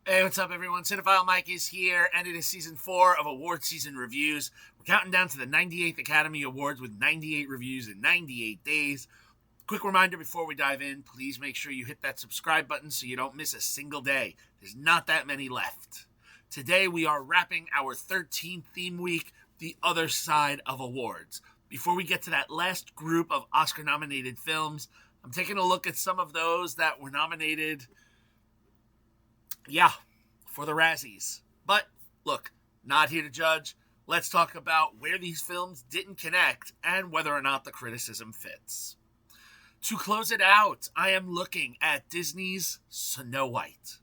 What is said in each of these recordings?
Hey, what's up, everyone? Cinephile Mike is here, and it is season 4 of award season reviews. We're counting down to the 98th Academy Awards with 98 reviews in 98 days. Quick reminder before we dive in, please make sure you hit that subscribe button so you don't miss a single day. There's not that many left. Today, we are wrapping our 13th theme week, The Other Side of Awards. Before we get to that last group of Oscar-nominated films, I'm taking a look at some of those that were nominated for the Razzies. But, look, not here to judge. Let's talk about where these films didn't connect and whether or not the criticism fits. To close it out, I am looking at Disney's Snow White.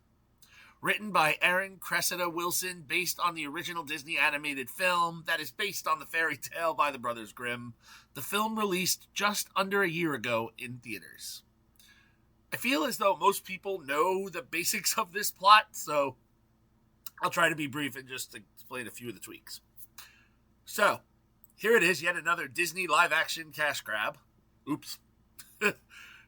Written by Aaron Cressida Wilson, based on the original Disney animated film that is based on the fairy tale by the Brothers Grimm, the film released just under a year ago in theaters. I feel as though most people know the basics of this plot, so I'll try to be brief and just explain a few of the tweaks. So, here it is, yet another Disney live-action cash grab. Oops.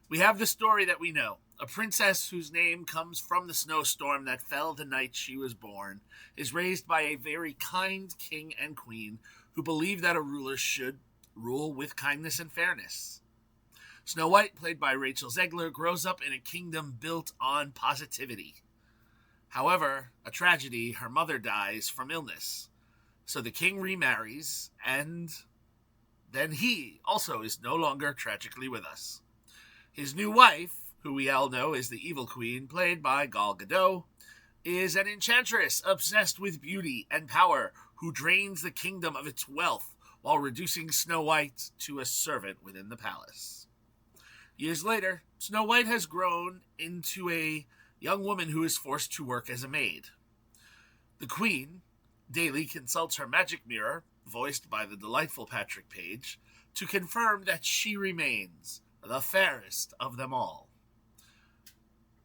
We have the story that we know. A princess whose name comes from the snowstorm that fell the night she was born is raised by a very kind king and queen who believe that a ruler should rule with kindness and fairness. Snow White, played by Rachel Zegler, grows up in a kingdom built on positivity. However, a tragedy, her mother dies from illness. So the king remarries, and then he also is no longer tragically with us. His new wife, who we all know is the evil queen, played by Gal Gadot, is an enchantress obsessed with beauty and power who drains the kingdom of its wealth while reducing Snow White to a servant within the palace. Years later, Snow White has grown into a young woman who is forced to work as a maid. The queen daily consults her magic mirror, voiced by the delightful Patrick Page, to confirm that she remains the fairest of them all.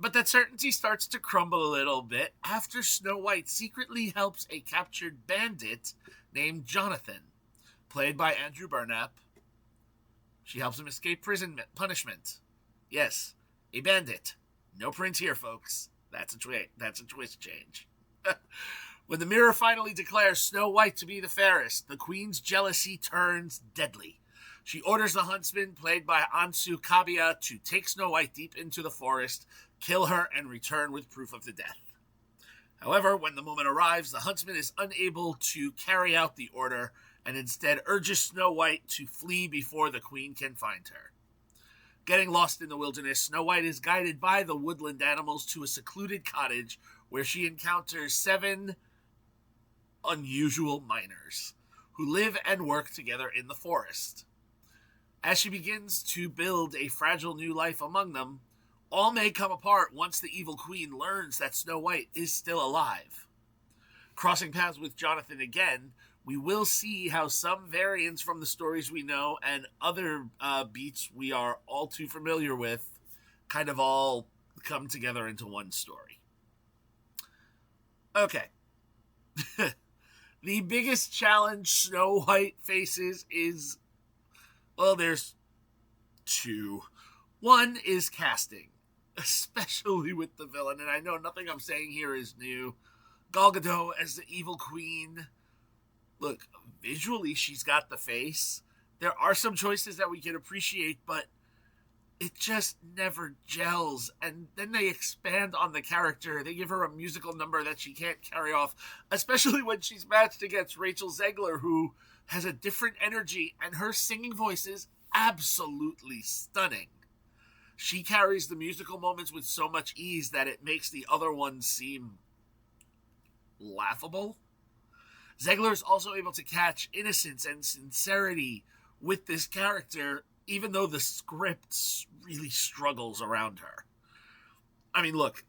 But that certainty starts to crumble a little bit after Snow White secretly helps a captured bandit named Jonathan, played by Andrew Burnap. She helps him escape prison punishment. Yes, a bandit. No prince here, folks. That's a twist change. When the mirror finally declares Snow White to be the fairest, the queen's jealousy turns deadly. She orders the huntsman, played by Ansu Kabia, to take Snow White deep into the forest, kill her, and return with proof of the death. However, when the moment arrives, the huntsman is unable to carry out the order and instead urges Snow White to flee before the queen can find her. Getting lost in the wilderness, Snow White is guided by the woodland animals to a secluded cottage where she encounters 7 unusual miners who live and work together in the forest. As she begins to build a fragile new life among them, all may come apart once the evil queen learns that Snow White is still alive. Crossing paths with Jonathan again, we will see how some variants from the stories we know and other beats we are all too familiar with kind of all come together into one story. Okay. The biggest challenge Snow White faces is, well, there's 2. One is casting, especially with the villain, and I know nothing I'm saying here is new. Gal Gadot as the evil queen. Look, visually she's got the face. There are some choices that we can appreciate, but it just never gels. And then they expand on the character. They give her a musical number that she can't carry off, especially when she's matched against Rachel Zegler, who has a different energy, and her singing voice is absolutely stunning. She carries the musical moments with so much ease that it makes the other ones seem laughable. Zegler is also able to catch innocence and sincerity with this character, even though the script really struggles around her. I mean, look,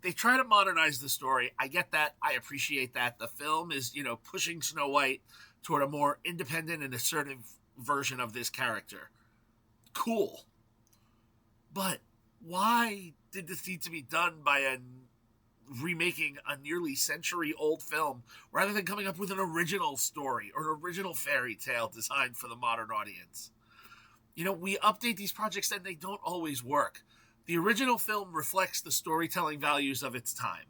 they try to modernize the story. I get that. I appreciate that. The film is, pushing Snow White toward a more independent and assertive version of this character. Cool. But why did this need to be done by remaking a nearly century-old film rather than coming up with an original story or an original fairy tale designed for the modern audience? We update these projects and they don't always work. The original film reflects the storytelling values of its time.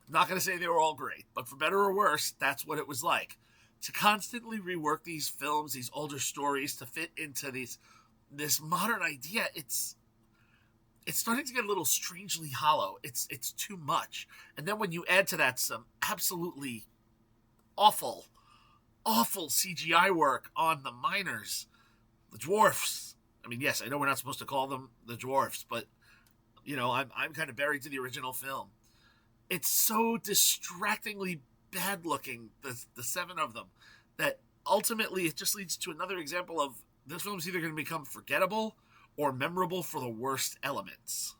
I'm not going to say they were all great, but for better or worse, that's what it was like. To constantly rework these films, these older stories, to fit into this modern idea, it's starting to get a little strangely hollow. It's too much. And then when you add to that some absolutely awful, awful CGI work on the miners, the dwarfs. I mean, yes, I know we're not supposed to call them the dwarfs, but I'm kind of buried to the original film. It's so distractingly bad looking, the seven of them, that ultimately it just leads to another example of this film's either going to become forgettable or memorable for the worst elements.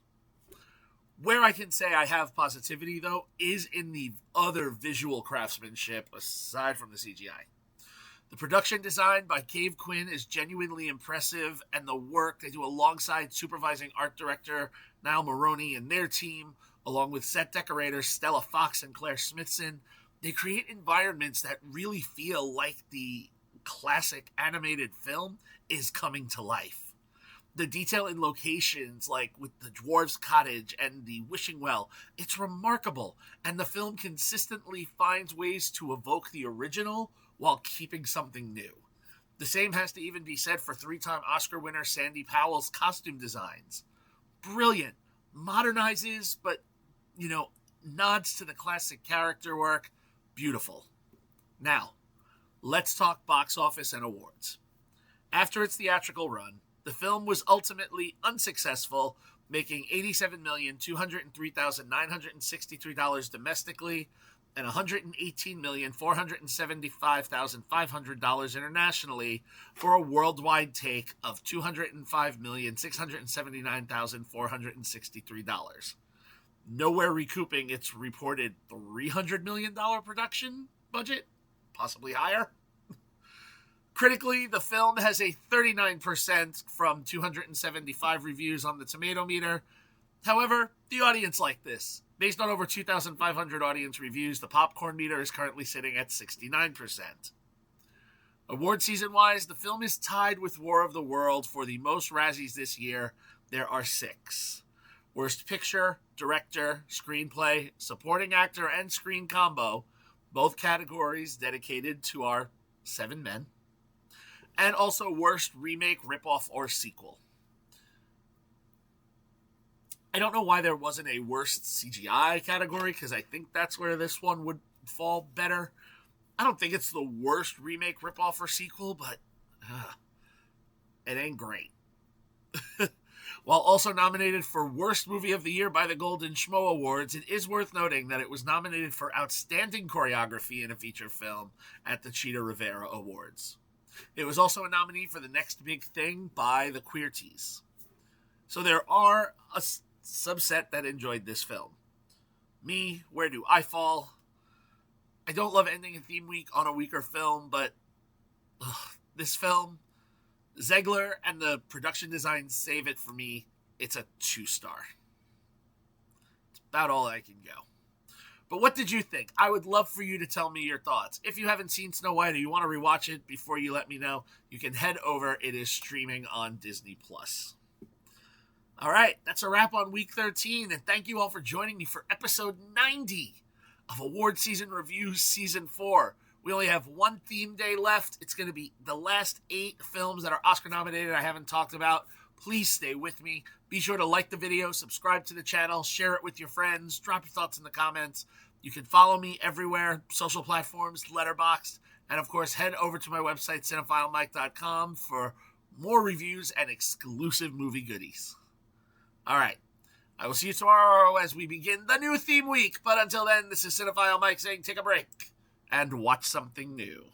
Where I can say I have positivity, though, is in the other visual craftsmanship aside from the CGI. The production design by Cave Quinn is genuinely impressive, and the work they do alongside supervising art director Niall Maroney and their team, along with set decorators Stella Fox and Claire Smithson, they create environments that really feel like the classic animated film is coming to life. The detail in locations, like with the dwarves' cottage and the wishing well, it's remarkable, and the film consistently finds ways to evoke the original while keeping something new. The same has to even be said for three-time Oscar winner Sandy Powell's costume designs. Brilliant. Modernizes, but, nods to the classic character work. Beautiful. Now, let's talk box office and awards. After its theatrical run, the film was ultimately unsuccessful, making $87,203,963 domestically and $118,475,500 internationally, for a worldwide take of $205,679,463. Nowhere recouping its reported $300 million production budget, possibly higher. Critically, the film has a 39% from 275 reviews on the tomato meter. However, the audience liked this. Based on over 2,500 audience reviews, the popcorn meter is currently sitting at 69%. Award season-wise, the film is tied with War of the World for the most Razzies this year. There are 6. Worst Picture, Director, Screenplay, Supporting Actor, and Screen Combo, both categories dedicated to our 7 men. And also Worst Remake, Ripoff, or Sequel. I don't know why there wasn't a Worst CGI category, because I think that's where this one would fall better. I don't think it's the worst remake, ripoff, or sequel, but it ain't great. While also nominated for Worst Movie of the Year by the Golden Schmo Awards, it is worth noting that it was nominated for Outstanding Choreography in a Feature Film at the Chita Rivera Awards. It was also a nominee for The Next Big Thing by the Queerties. So there are a subset that enjoyed this film. Me, where do I fall? I don't love ending a theme week on a weaker film, but this film, Zegler and the production design save it for me. It's a 2-star. It's about all I can go. But what did you think? I would love for you to tell me your thoughts. If you haven't seen Snow White or you want to rewatch it before you let me know, you can head over. It is streaming on Disney+. All right, that's a wrap on week 13, and thank you all for joining me for episode 90 of Award Season Reviews Season 4. We only have one theme day left. It's going to be the last 8 films that are Oscar nominated I haven't talked about. Please stay with me. Be sure to like the video, subscribe to the channel, share it with your friends, drop your thoughts in the comments. You can follow me everywhere, social platforms, Letterboxd, and of course head over to my website, cinephilemike.com, for more reviews and exclusive movie goodies. All right, I will see you tomorrow as we begin the new theme week. But until then, this is Cinephile Mike saying take a break and watch something new.